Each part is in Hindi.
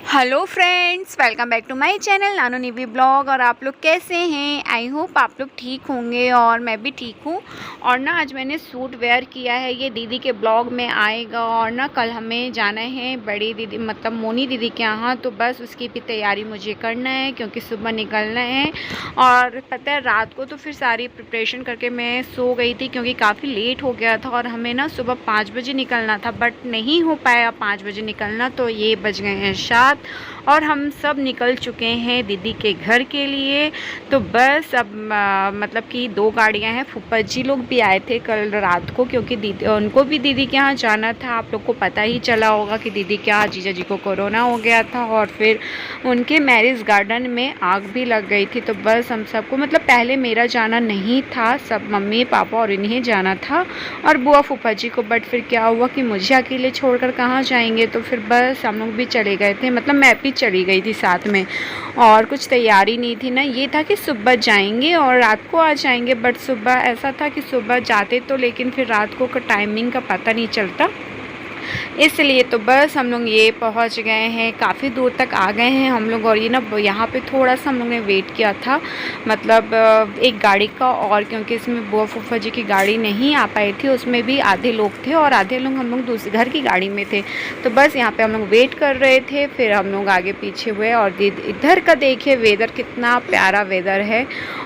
Hello friends, welcome back to my channel Nanu Nivi blog. और आप लोग कैसे हैं? आई होप आप लोग ठीक होंगे और मैं भी ठीक हूँ। और ना आज मैंने सूट वेयर किया है, ये दीदी के ब्लॉग में आएगा। और ना कल हमें जाना है बड़ी दीदी मतलब मोनी दीदी के यहाँ, तो बस उसकी भी तैयारी मुझे करना है क्योंकि सुबह निकलना है। और पता है रात को तो फिर सारी प्रिपरेशन करके मैं सो गई थी क्योंकि काफ़ी लेट हो गया था और हमें ना सुबह 5 बजे निकलना था, बट नहीं हो पाया 5 बजे निकलना, तो ये बज गए हैं 7 और हम सब निकल चुके हैं दीदी के घर के लिए। तो बस अब मतलब कि 2 गाड़ियां हैं। फूफा जी लोग भी आए थे कल रात को क्योंकि दीदी उनको भी दीदी के यहाँ जाना था। आप लोग को पता ही चला होगा कि दीदी के यहाँ जीजा जी को कोरोना हो गया था और फिर उनके मैरिज गार्डन में आग भी लग गई थी। तो बस हम सबको मतलब पहले मेरा जाना नहीं था, सब मम्मी पापा और इन्हें जाना था और बुआ फूफा जी को। बट फिर क्या हुआ कि मुझे अकेले छोड़कर कहाँ जाएंगे, तो फिर बस हम लोग भी चले गए थे। मतलब मैं भी चली गई थी साथ में और कुछ तैयारी नहीं थी ना, ये था कि सुबह जाएंगे और रात को आ जाएंगे। बट सुबह ऐसा था कि सुबह जाते तो लेकिन फिर रात को का टाइमिंग का पता नहीं चलता, इसलिए तो बस हम लोग ये पहुंच गए हैं, काफ़ी दूर तक आ गए हैं हम लोग। और ये ना यहाँ पे थोड़ा सा हम लोग ने वेट किया था, मतलब एक गाड़ी का, और क्योंकि इसमें बुआ फूफा जी की गाड़ी नहीं आ पाई थी, उसमें भी आधे लोग थे और आधे लोग हम लोग दूसरे घर की गाड़ी में थे। तो बस यहाँ पे हम लोग वेट कर रहे थे, फिर हम लोग आगे पीछे हुए। और इधर का देखिए वेदर, कितना प्यारा वेदर है।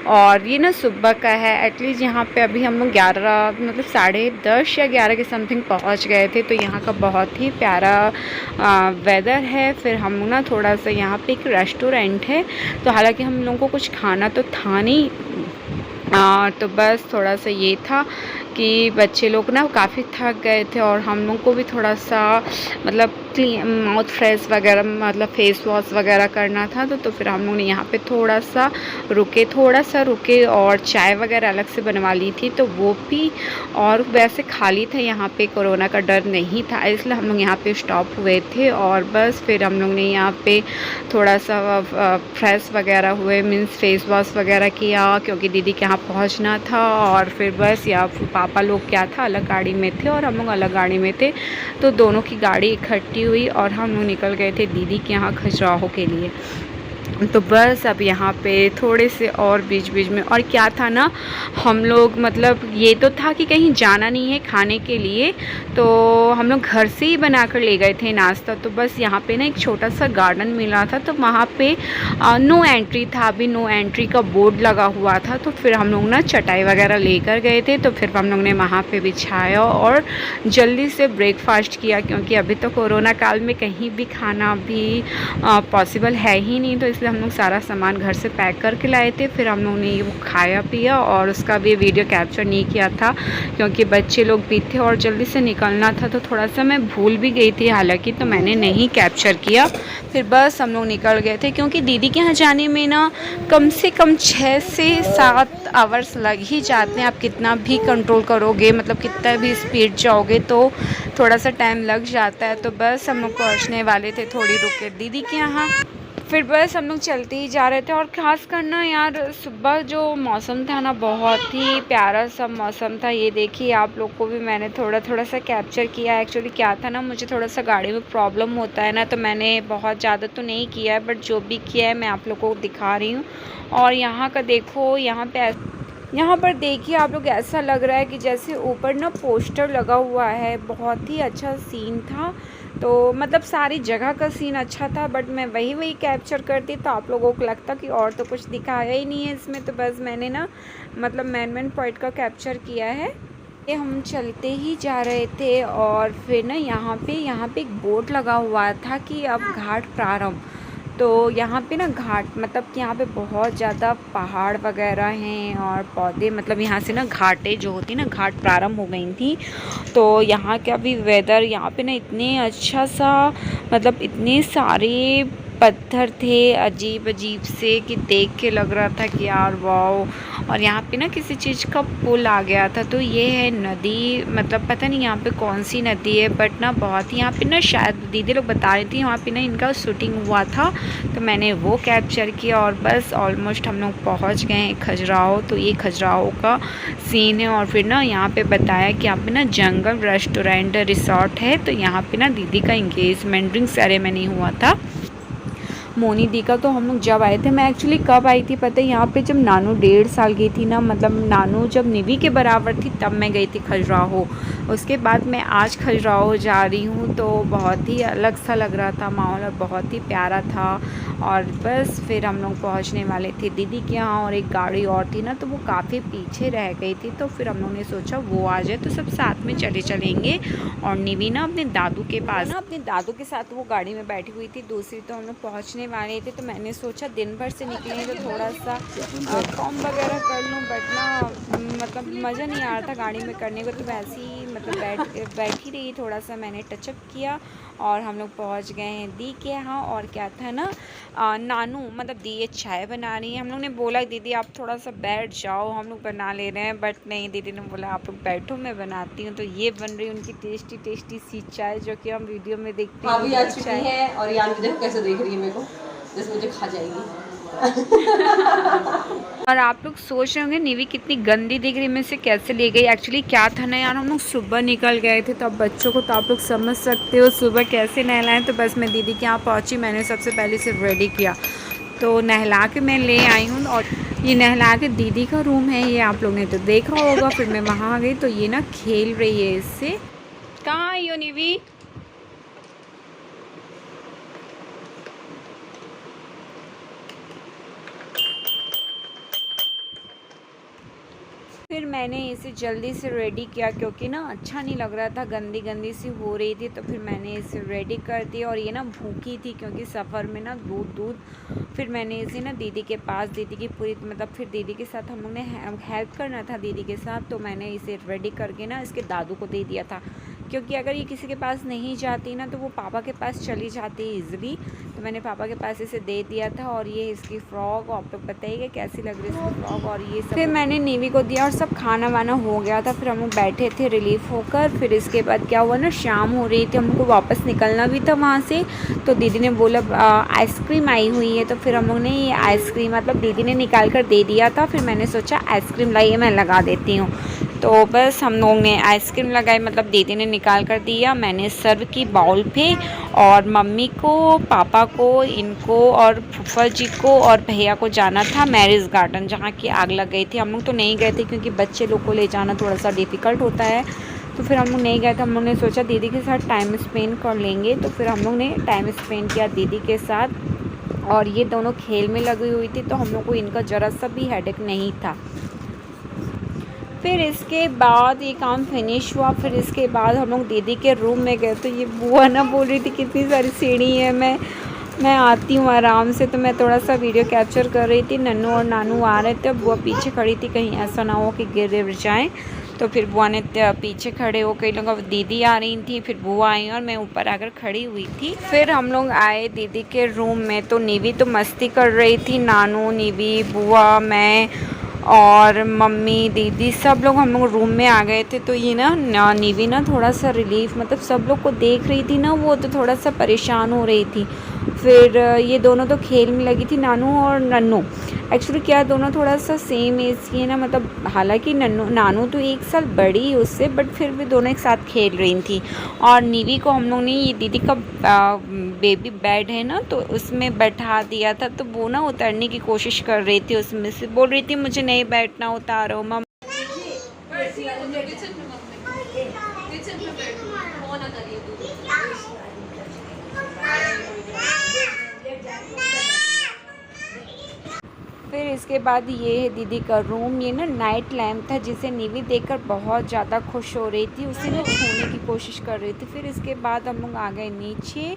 और ये ना सुबह का है, एटलीस्ट यहाँ पे अभी हम लोग 11 मतलब 10:30 या 11 के समथिंग पहुँच गए थे। तो यहाँ का बहुत ही प्यारा वेदर है। फिर हम लोग ना थोड़ा सा यहाँ पे एक रेस्टोरेंट है, तो हालांकि हम लोगों को कुछ खाना तो था नहीं, तो बस थोड़ा सा ये था कि बच्चे लोग ना काफ़ी थक गए थे और हम लोग को भी थोड़ा सा मतलब क्लीन माउथ फ्रेश वगैरह मतलब फेस वॉश वगैरह करना था। तो फिर हम लोग ने यहाँ पे थोड़ा सा रुके और चाय वगैरह अलग से बनवा ली थी, तो वो भी। और वैसे खाली था यहाँ पे, कोरोना का डर नहीं था, इसलिए हम लोग यहाँ पे स्टॉप हुए थे। और बस फिर हम लोग ने यहाँ पे थोड़ा सा फ्रेश वगैरह हुए, मीन्स फेस वॉश वगैरह किया क्योंकि दीदी के यहाँ पहुँचना था। और फिर बस यहाँ पापा लोग क्या था अलग गाड़ी में थे और हम लोग अलग गाड़ी में थे, तो दोनों की गाड़ी इकट्ठी हुई और हम लोग निकल गए थे दीदी के यहाँ खजुराहो के लिए। तो बस अब यहाँ पे थोड़े से और बीच बीच में और क्या था ना, हम लोग मतलब ये तो था कि कहीं जाना नहीं है खाने के लिए, तो हम लोग घर से ही बना कर ले गए थे नाश्ता। तो बस यहाँ पे ना एक छोटा सा गार्डन मिला था, तो वहाँ पे नो एंट्री था, अभी नो एंट्री का बोर्ड लगा हुआ था। तो फिर हम लोग ना चटाई वगैरह लेकर गए थे, तो फिर हम लोग ने वहाँ पे बिछाया और जल्दी से ब्रेकफास्ट किया क्योंकि अभी तो कोरोना काल में कहीं भी खाना भी पॉसिबल है ही नहीं। तो इसलिए हम लोग सारा सामान घर से पैक करके लाए थे। फिर हम लोग ने वो खाया पिया और उसका भी वीडियो कैप्चर नहीं किया था क्योंकि बच्चे लोग भी थे और जल्दी से निकलना था, तो थोड़ा सा मैं भूल भी गई थी हालांकि, तो मैंने नहीं कैप्चर किया। फिर बस हम लोग निकल गए थे क्योंकि दीदी के यहाँ जाने में ना कम से कम 6 से 7 आवर्स लग ही जाते हैं। आप कितना भी कंट्रोल करोगे, मतलब कितना भी स्पीड जाओगे, तो थोड़ा सा टाइम लग जाता है। तो बस हम लोग पहुँचने वाले थे, थोड़ी रुके दीदी के यहाँ, फिर बस हम लोग चलते ही जा रहे थे। और ख़ास करना यार सुबह जो मौसम था ना, बहुत ही प्यारा सा मौसम था। ये देखिए आप लोग को भी मैंने थोड़ा सा कैप्चर किया। एक्चुअली क्या था ना, मुझे थोड़ा सा गाड़ी में प्रॉब्लम होता है ना, तो मैंने बहुत ज़्यादा तो नहीं किया है, बट जो भी किया है मैं आप लोग को दिखा रही हूँ। और यहाँ का देखो, यहाँ पर देखिए आप लोग, ऐसा लग रहा है कि जैसे ऊपर ना पोस्टर लगा हुआ है। बहुत ही अच्छा सीन था, तो मतलब सारी जगह का सीन अच्छा था, बट मैं वही कैप्चर करती तो आप लोगों को लगता कि और तो कुछ दिखाया ही नहीं है इसमें। तो बस मैंने ना मतलब मेन पॉइंट का कैप्चर किया है। ये हम चलते ही जा रहे थे और फिर ना यहाँ पे एक बोर्ड लगा हुआ था कि अब घाट प्रारंभ। तो यहाँ पे ना घाट मतलब कि यहाँ पे बहुत ज़्यादा पहाड़ वगैरह हैं और पौधे, मतलब यहाँ से ना घाटें जो होती ना, घाट प्रारंभ हो गई थी। तो यहाँ का भी वेदर, यहाँ पे ना इतने अच्छा सा मतलब इतने सारे पत्थर थे अजीब अजीब से कि देख के लग रहा था कि यार वाह। और यहाँ पे ना किसी चीज़ का पुल आ गया था, तो ये है नदी, मतलब पता नहीं यहाँ पे कौन सी नदी है, बट ना बहुत ही यहाँ पे ना शायद दीदी लोग बता रही थी वहाँ पे ना इनका शूटिंग हुआ था, तो मैंने वो कैप्चर किया। और बस ऑलमोस्ट हम लोग पहुँच गए हैं खजुराहो। तो ये खजुराहो का सीन है। और फिर ना यहाँ पे बताया कि यहाँ पे ना जंगल रेस्टोरेंट रिसोर्ट है, तो यहाँ पे ना दीदी का इंगेजमेंट रिंग सेरेमनी हुआ था। मोनी दी का। तो हम लोग जब आए थे, मैं एक्चुअली कब आई थी पता है यहाँ पे, जब नानू 1.5 साल की थी ना, मतलब नानू जब निवी के बराबर थी तब मैं गई थी खजुराहो। उसके बाद मैं आज खजुराहो जा रही हूँ। तो बहुत ही अलग सा लग रहा था माहौल और बहुत ही प्यारा था। और बस फिर हम लोग पहुँचने वाले थे दीदी के यहाँ, और एक गाड़ी और थी ना तो वो काफ़ी पीछे रह गई थी। तो फिर हम लोग ने सोचा वो आ जाए तो सब साथ में चलेंगे। और निवी ना अपने दादू के पास ना अपने दादू के साथ वो गाड़ी में बैठी हुई थी दूसरी। तो हम लोग पहुँचने वाले थे, तो मैंने सोचा दिन भर से निकले तो थोड़ा सा कॉम वगैरह कर लूँ, बट ना मतलब मज़ा नहीं आ रहा था गाड़ी में करने को। तो वैसे ही मतलब बैठी रही, थोड़ा सा मैंने टचअप किया और हम लोग पहुँच गए हैं दी के यहाँ। और क्या था ना, नानू मतलब दी ये चाय बना रही है। हम लोग ने बोला दीदी आप थोड़ा सा बैठ जाओ, हम लोग बना ले रहे हैं, बट नहीं, दीदी ने बोला आप लोग बैठो मैं बनाती हूँ। तो ये बन रही है उनकी टेस्टी सी चाय, जो कि हम वीडियो में देखते हैं। अभी आ चुकी है और यान देखो कैसे देख रही है मेरे को, जैसे मुझे खा जाएगी। और आप लोग सोच रहे होंगे निवी कितनी गंदी दिख रही है, मैं से कैसे ले गई। एक्चुअली क्या था ना यार, हम लोग सुबह निकल गए थे, तो अब बच्चों को तो आप लोग समझ सकते हो सुबह कैसे नहलाएं। तो बस मैं दीदी के यहाँ पहुँची, मैंने सबसे पहले सिर्फ रेडी किया, तो नहला के मैं ले आई हूँ। और ये नहला के दीदी का रूम है, ये आप लोग ने तो देखा होगा। फिर मैं वहाँ आ गई तो ये ना खेल रही है इससे। कहाँ आई हो निवी? फिर मैंने इसे जल्दी से रेडी किया, क्योंकि ना अच्छा नहीं लग रहा था, गंदी सी हो रही थी। तो फिर मैंने इसे रेडी कर दिया। और ये ना भूखी थी क्योंकि सफ़र में ना दूध। फिर मैंने इसे ना दीदी के पास, दीदी की पूरी मतलब फिर दीदी के साथ हम लोग ने हेल्प करना था दीदी के साथ। तो मैंने इसे रेडी करके ना इसके दादू को दे दिया था, क्योंकि अगर ये किसी के पास नहीं जाती ना तो वो पापा के पास चली जाती है ईज़िली। तो मैंने पापा के पास इसे दे दिया था। और ये इसकी फ़्रॉक आप लोग बताइएगा कैसी लग रही है इसकी फ़्रॉक। और ये सब फिर मैंने नीवी को दिया और सब खाना वाना हो गया था। फिर हम लोग बैठे थे रिलीफ़ होकर। फिर इसके बाद क्या हुआ ना, शाम हो रही थी, हमको वापस निकलना भी था वहाँ से। तो दीदी ने बोला आइसक्रीम आई हुई है। तो फिर हम लोग ने ये आइसक्रीम मतलब दीदी ने निकाल कर दे दिया था। फिर मैंने सोचा आइसक्रीम लाइए मैं लगा देती हूँ। तो बस हम लोग ने आइसक्रीम लगाई, मतलब दीदी ने निकाल कर दिया, मैंने सर्व की बाउल पे। और मम्मी को, पापा को, इनको और फूफा जी को और भैया को जाना था मैरिज गार्डन, जहाँ की आग लग गई थी। हम लोग तो नहीं गए थे क्योंकि बच्चे लोग को ले जाना थोड़ा सा डिफ़िकल्ट होता है। तो फिर हम लोग नहीं गए थे। हम लोग ने सोचा दीदी के साथ टाइम स्पेंड कर लेंगे। तो फिर हम लोग ने टाइम स्पेंड किया दीदी के साथ। और ये दोनों खेल में लगी हुई थी, तो हम लोग को इनका ज़रा सा भी हेडेक नहीं था। फिर इसके बाद ये काम फिनिश हुआ। फिर इसके बाद हम लोग दीदी के रूम में गए। तो ये बुआ ना बोल रही थी कितनी सारी सीढ़ी है, मैं आती हूँ आराम से। तो मैं थोड़ा सा वीडियो कैप्चर कर रही थी। नन्नू और नानू आ रहे थे, बुआ पीछे खड़ी थी कहीं ऐसा ना हो कि गिर जाएँ। तो फिर बुआ ने पीछे खड़े हो, कई लोग दीदी आ रही थी, फिर बुआ आई और मैं ऊपर आकर खड़ी हुई थी। फिर हम लोग आए दीदी के रूम में। तो निवी तो मस्ती कर रही थी, नानू, निवी, बुआ, मैं और मम्मी, दीदी सब लोग हम लोग रूम में आ गए थे। तो ये ना निवी ना थोड़ा सा रिलीफ मतलब सब लोग को देख रही थी ना, वो तो थोड़ा सा परेशान हो रही थी। फिर ये दोनों तो खेल में लगी थी, नानू और नन्नू। एक्चुअली क्या दोनों थोड़ा सा सेम एज की है ना, मतलब हालांकि नानू तो 1 साल बड़ी है उससे, बट फिर भी दोनों एक साथ खेल रही थी। और निवी को हम लोग ने ये दीदी का बेबी बेड है ना, तो उसमें बैठा दिया था। तो वो ना उतरने की कोशिश कर रही थी, उसमें से बोल रही थी मुझे नहीं बैठना, उतारो मम्मा। फिर इसके बाद ये है दीदी का रूम। ये ना नाइट लैम्प था जिसे निवी देखकर बहुत ज़्यादा खुश हो रही थी, उसे ना छूने की कोशिश कर रही थी। फिर इसके बाद हम लोग आ गए नीचे,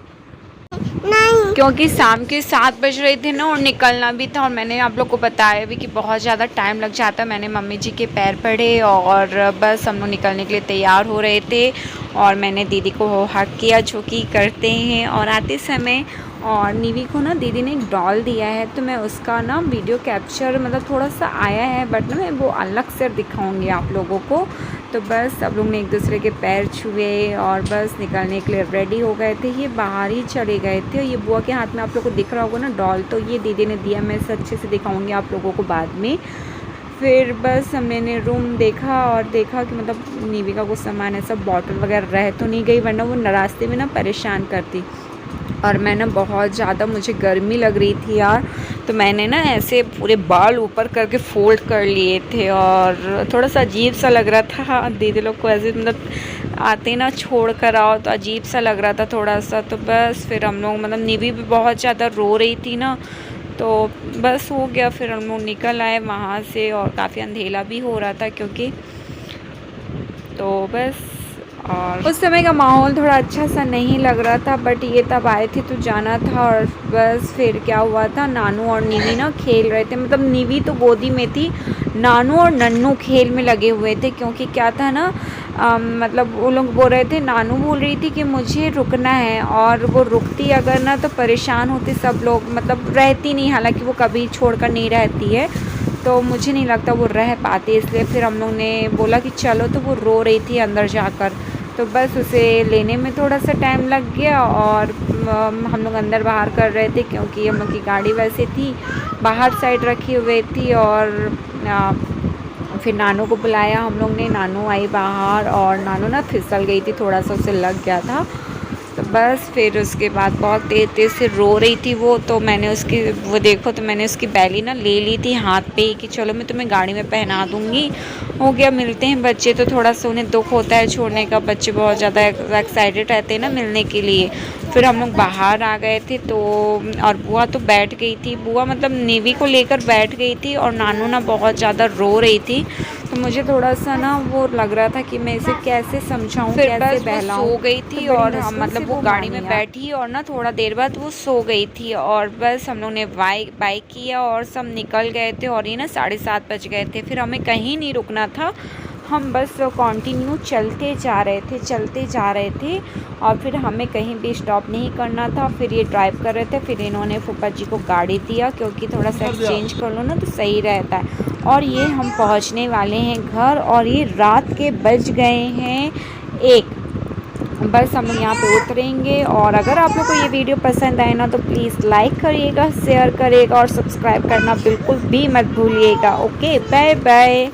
क्योंकि शाम के 7 बज रहे थे ना और निकलना भी था। और मैंने आप लोग को बताया भी कि बहुत ज़्यादा टाइम लग जाता। मैंने मम्मी जी के पैर पड़े और बस हम लोग निकलने के लिए तैयार हो रहे थे। और मैंने दीदी को हक किया जो कि करते हैं। और आते समय और निवी को ना दीदी ने एक डॉल दिया है, तो मैं उसका ना वीडियो कैप्चर मतलब थोड़ा सा आया है, बट ना मैं वो अलग से दिखाऊंगी आप लोगों को। तो बस सब लोग ने एक दूसरे के पैर छुए और बस निकलने के लिए रेडी हो गए थे। ये बाहर ही चले गए थे। ये बुआ के हाथ में आप लोगों को दिख रहा होगा ना डॉल, तो ये दीदी ने दिया, मैं इसे अच्छे से दिखाऊंगी आप लोगों को बाद में। फिर बस हमने रूम देखा और देखा कि मतलब निवी का कुछ सामान है सब बॉटल वगैरह रह तो नहीं गई, वरना वो रास्ते में ना परेशान करती। और मैं ना बहुत ज़्यादा मुझे गर्मी लग रही थी यार, तो मैंने ना ऐसे पूरे बाल ऊपर करके फ़ोल्ड कर लिए थे और थोड़ा सा अजीब सा लग रहा था। हाँ, दीदी लोग को ऐसे मतलब आते ना छोड़ कर आओ तो अजीब सा लग रहा था थोड़ा सा। तो बस फिर हम लोग मतलब निवी भी बहुत ज़्यादा रो रही थी ना, तो बस हो गया। फिर हम लोग निकल आए वहाँ से और काफ़ी अंधेरा भी हो रहा था क्योंकि, तो बस। और उस समय का माहौल थोड़ा अच्छा सा नहीं लग रहा था, बट ये तब आए थे तो जाना था। और बस फिर क्या हुआ था, नानू और निवी ना खेल रहे थे, मतलब निवी तो गोदी में थी, नानू और नन्नू खेल में लगे हुए थे। क्योंकि क्या था ना, मतलब वो लोग बोल रहे थे, नानू बोल रही थी कि मुझे रुकना है, और वो रुकती अगर ना तो परेशान होते सब लोग, मतलब रहती नहीं, हालांकि वो कभी छोड़कर नहीं रहती है, तो मुझे नहीं लगता वो रह पाते। इसलिए फिर हम लोग ने बोला कि चलो, तो वो रो रही थी अंदर जाकर, तो बस उसे लेने में थोड़ा सा टाइम लग गया। और हम लोग अंदर बाहर कर रहे थे क्योंकि हम लोग की गाड़ी वैसे थी बाहर साइड रखी हुई थी। और फिर नानू को बुलाया हम लोग ने, नानू आई बाहर और नानू ना फिसल गई थी, थोड़ा सा उसे लग गया था। तो बस फिर उसके बाद बहुत तेज़ तेज़ से रो रही थी वो, तो मैंने उसकी वो देखो तो मैंने उसकी बैली ना ले ली थी हाथ पे कि चलो मैं तुम्हें गाड़ी में पहना दूँगी। हो गया, मिलते हैं बच्चे तो थोड़ा सा उन्हें दुख होता है छोड़ने का, बच्चे बहुत ज़्यादा एक्साइटेड रहते हैं ना मिलने के लिए। फिर हम लोग बाहर आ गए थे तो, और बुआ तो बैठ गई थी, बुआ मतलब निवी को लेकर बैठ गई थी और नानू ना बहुत ज़्यादा रो रही थी। तो मुझे थोड़ा सा ना वो लग रहा था कि मैं इसे कैसे समझाऊं, कैसे बहलाऊं। सो गई थी और हम मतलब वो गाड़ी में बैठी और ना थोड़ा देर बाद वो सो गई थी। और बस हम लोग ने बाइक किया और सब निकल गए थे और ये ना 7:30 बज गए थे। फिर हमें कहीं नहीं रुकना था, हम बस कंटिन्यू चलते जा रहे थे और फिर हमें कहीं भी स्टॉप नहीं करना था। फिर ये ड्राइव कर रहे थे, फिर इन्होंने फूफा जी को गाड़ी दिया क्योंकि थोड़ा सा एक्सचेंज कर लो ना तो सही रहता है। और ये हम पहुंचने वाले हैं घर, और ये रात के बज गए हैं 1। बस हम लोग यहाँ पे उतरेंगे। और अगर आप लोग को ये वीडियो पसंद आए ना तो प्लीज़ लाइक करिएगा, शेयर करिएगा और सब्सक्राइब करना बिल्कुल भी मत भूलिएगा। Okay, bye bye.